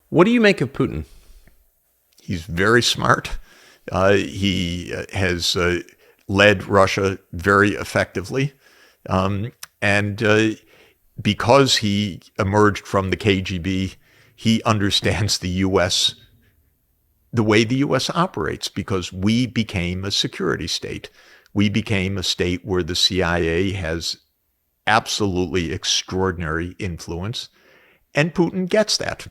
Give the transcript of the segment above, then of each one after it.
What do you make of Putin? He's very smart. He has led Russia very effectively. And because he emerged from the KGB, he understands the U.S., the way the U.S. operates, because we became a security state. We became a state where the CIA has absolutely extraordinary influence, and Putin gets that.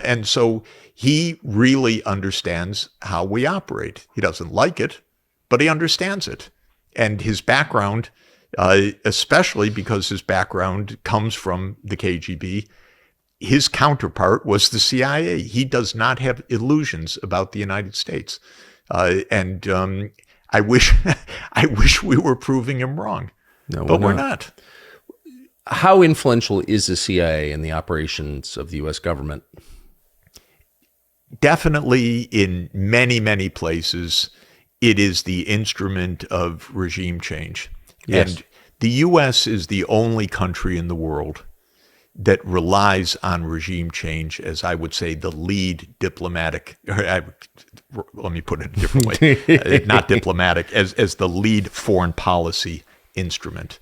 And so he really understands how we operate. He doesn't like it, but he understands it. And his background, especially because his background comes from the KGB, his counterpart was the CIA. He does not have illusions about the United States. And I wish I wish we were proving him wrong, but we're not. How influential is the CIA in the operations of the U.S. government? Definitely in many, many places, it is the instrument of regime change. Yes. And the U.S. is the only country in the world that relies on regime change as, I would say, the lead diplomatic, let me put it a different way, not diplomatic, as the lead foreign policy instrument.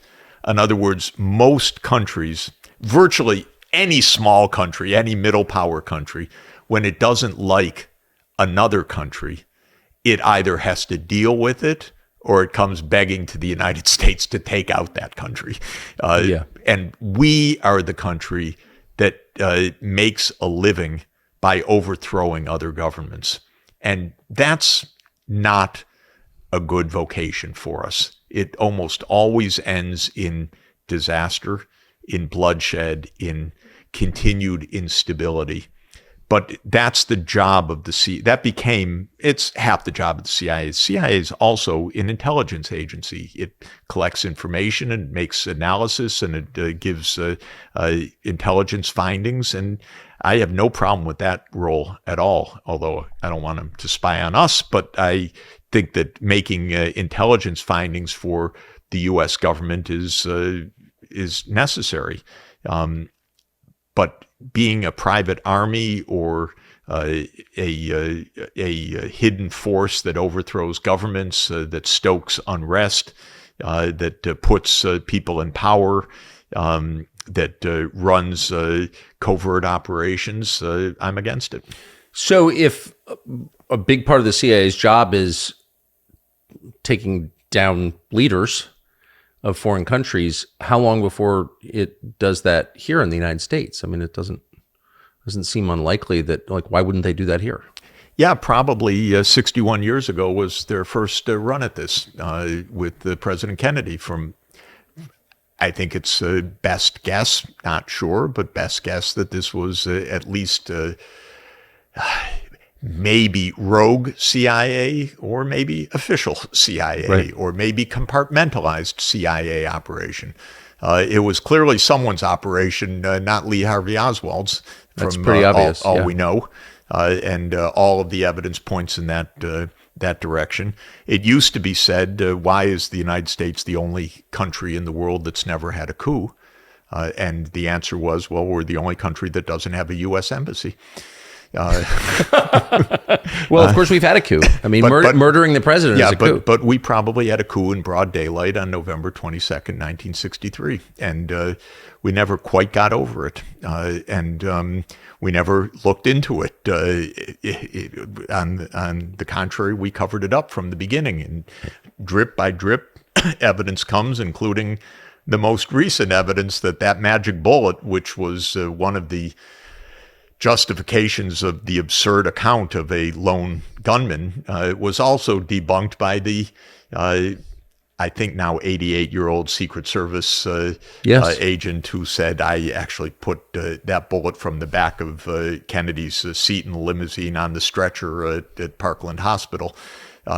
In other words, most countries, virtually any small country, any middle power country, when it doesn't like another country, it either has to deal with it or it comes begging to the United States to take out that country. And we are the country that makes a living by overthrowing other governments. And that's not a good vocation for us. It almost always ends in disaster, in bloodshed, in continued instability. But that's the job of the CIA. It's half the job of the CIA. The CIA is also an intelligence agency. It collects information and makes analysis, and it gives intelligence findings. And I have no problem with that role at all, although I don't want them to spy on us. But I think that making intelligence findings for the U.S. government is necessary. But being a private army or a hidden force that overthrows governments, that stokes unrest, that puts people in power, that runs covert operations, I'm against it. So if a big part of the CIA's job is taking down leaders of foreign countries, how long before it does that here in the United States? I mean, it doesn't seem unlikely that, like, why wouldn't they do that here? Yeah, probably 61 years ago was their first run at this with President Kennedy. I think it's best guess, not sure, but best guess that this was at least maybe rogue CIA or maybe official CIA, right, or maybe compartmentalized CIA operation. It was clearly someone's operation, not Lee Harvey Oswald's. That's pretty obvious. All we know, and all of the evidence points in that direction. It used to be said, why is the United States the only country in the world that's never had a coup? And the answer was, well, we're the only country that doesn't have a U.S. embassy. Well, of course, we've had a coup. I mean, murdering the president is a coup. But we probably had a coup in broad daylight on November 22nd, 1963. And we never quite got over it. And we never looked into it. On the contrary, we covered it up from the beginning. And drip by drip, evidence comes, including the most recent evidence that magic bullet, which was one of the justifications of the absurd account of a lone gunman, was also debunked by the, I think now 88-year-old Secret Service agent who said, I actually put that bullet from the back of Kennedy's seat in the limousine on the stretcher at Parkland Hospital.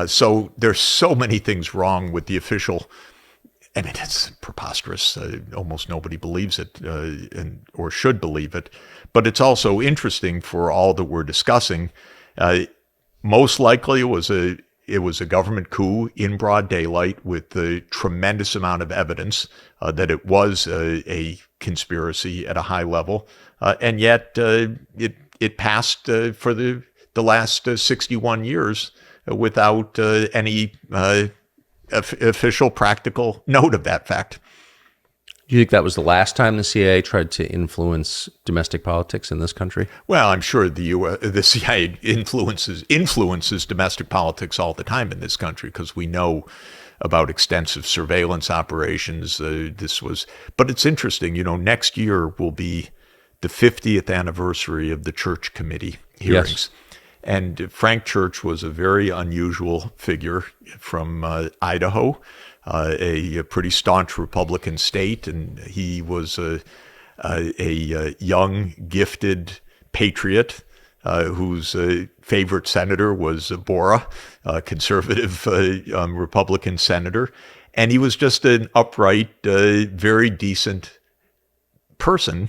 So there's so many things wrong with the official. I mean, it's preposterous. Almost nobody believes it or should believe it. But it's also interesting for all that we're discussing. Most likely it was a government coup in broad daylight with a tremendous amount of evidence that it was a conspiracy at a high level. And yet it it passed for the last 61 years without any official practical note of that fact. Do you think that was the last time the CIA tried to influence domestic politics in this country? Well, I'm sure the CIA influences domestic politics all the time in this country, because we know about extensive surveillance operations. But it's interesting, next year will be the 50th anniversary of the Church Committee hearings. Yes. And Frank Church was a very unusual figure from Idaho, a pretty staunch Republican state, and he was a young, gifted patriot whose favorite senator was Bora, a conservative Republican senator. And he was just an upright, very decent person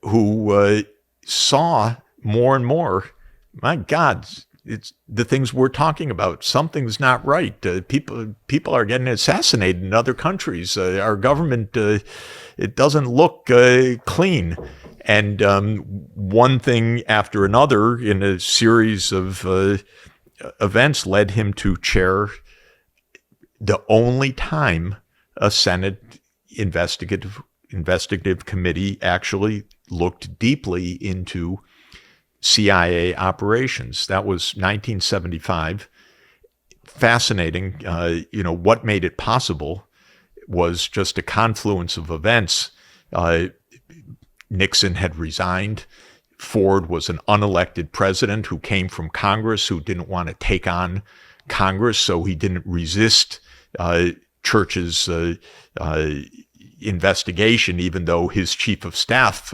who saw more and more, my God, it's the things we're talking about. Something's not right. People are getting assassinated in other countries. Our government, it doesn't look clean. And one thing after another in a series of events led him to chair the only time a Senate investigative committee actually looked deeply into CIA operations. That was 1975. Fascinating. What made it possible was just a confluence of events. Nixon had resigned. Ford was an unelected president who came from Congress, who didn't want to take on Congress, so he didn't resist Church's investigation, even though his chief of staff,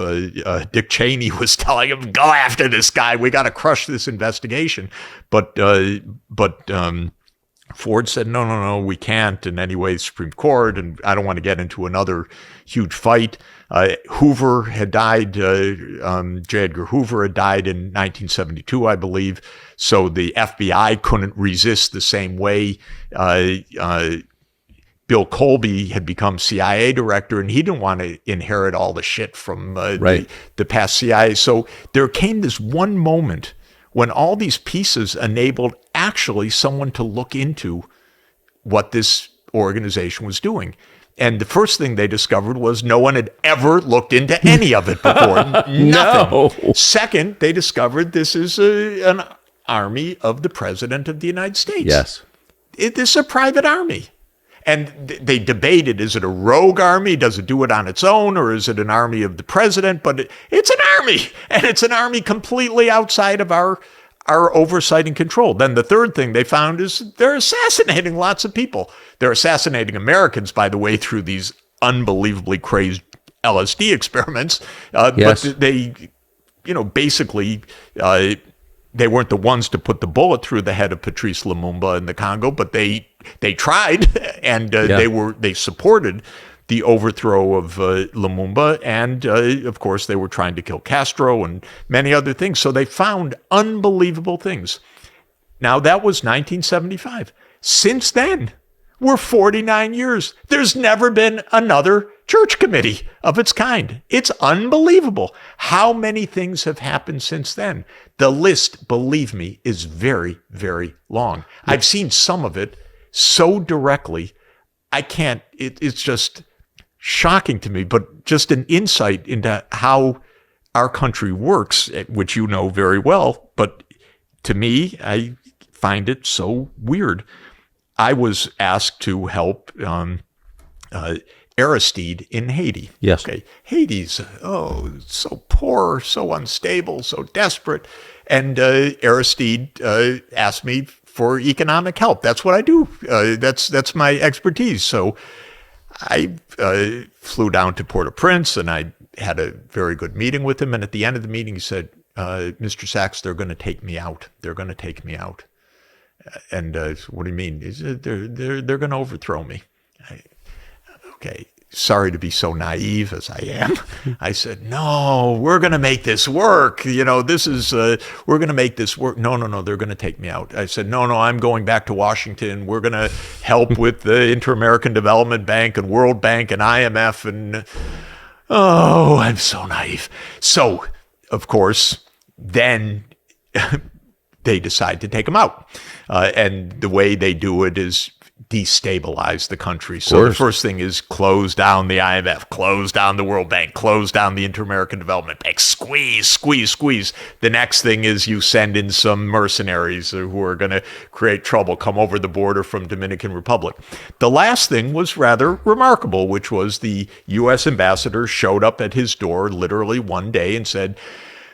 Dick Cheney, was telling him, "Go after this guy. We got to crush this investigation." But Ford said, no, we can't. And anyway, Supreme Court, and I don't want to get into another huge fight. Hoover had died. J. Edgar Hoover had died in 1972, I believe. So the FBI couldn't resist the same way. Bill Colby had become CIA director, and he didn't want to inherit all the shit from the past CIA. So there came this one moment when all these pieces enabled actually someone to look into what this organization was doing. And the first thing they discovered was no one had ever looked into any of it before. Nothing. No. Second, they discovered this is an army of the President of the United States. Yes. This is a private army. And they debated, is it a rogue army? Does it do it on its own? Or is it an army of the president? But it's an army. And it's an army completely outside of our oversight and control. Then the third thing they found is they're assassinating lots of people. They're assassinating Americans, by the way, through these unbelievably crazed LSD experiments. Yes. But they, basically... they weren't the ones to put the bullet through the head of Patrice Lumumba in the Congo, but they tried, and they supported the overthrow of Lumumba, and of course they were trying to kill Castro and many other things. So they found unbelievable things. Now that was 1975. Since then, we're 49 years. There's never been another Church Committee of its kind. It's unbelievable how many things have happened since then. The list, believe me, is very, very long. I've seen some of it so directly, I can't, it's just shocking to me, but just an insight into how our country works, which you know very well. But to me, I find it so weird. I was asked to help Aristide in Haiti. Yes. Okay. Haiti's, so poor, so unstable, so desperate. And Aristide asked me for economic help. That's what I do. That's my expertise. So I flew down to Port-au-Prince, and I had a very good meeting with him. And at the end of the meeting, he said, Mr. Sachs, they're going to take me out. They're going to take me out. And what do you mean? He said, they're going to overthrow me. Okay, sorry to be so naive as I am. I said, no, we're going to make this work. This is, we're going to make this work. No, they're going to take me out. I said, no, I'm going back to Washington. We're going to help with the Inter-American Development Bank and World Bank and IMF. And, I'm so naive. So, of course, then they decide to take him out. And the way they do it is destabilize the country. So the first thing is close down the IMF, close down the World Bank, close down the Inter-American Development Bank, squeeze, squeeze, squeeze. The next thing is you send in some mercenaries who are going to create trouble, come over the border from Dominican Republic. The last thing was rather remarkable, which was the U.S. ambassador showed up at his door literally one day and said,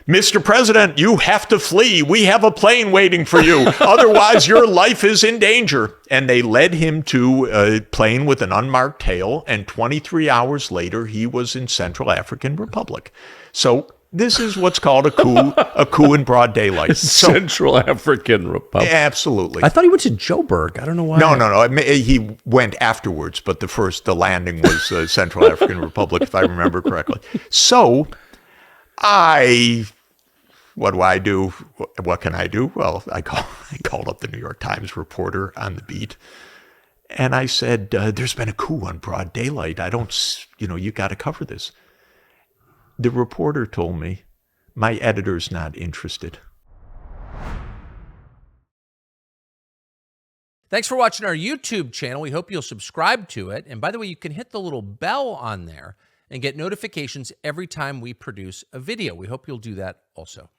"Mr. President, you have to flee. We have a plane waiting for you. Otherwise, your life is in danger." And they led him to a plane with an unmarked tail. And 23 hours later, he was in Central African Republic. So this is what's called a coup in broad daylight. Central African Republic. Absolutely. I thought he went to Joburg. I don't know why. No. He went afterwards, but the landing was Central African Republic, if I remember correctly. So what do I do? What can I do? Well, I called up the New York Times reporter on the beat, and I said, "There's been a coup on broad daylight. You got to cover this." The reporter told me, "My editor's not interested." Thanks for watching our YouTube channel. We hope you'll subscribe to it. And by the way, you can hit the little bell on there and get notifications every time we produce a video. We hope you'll do that also.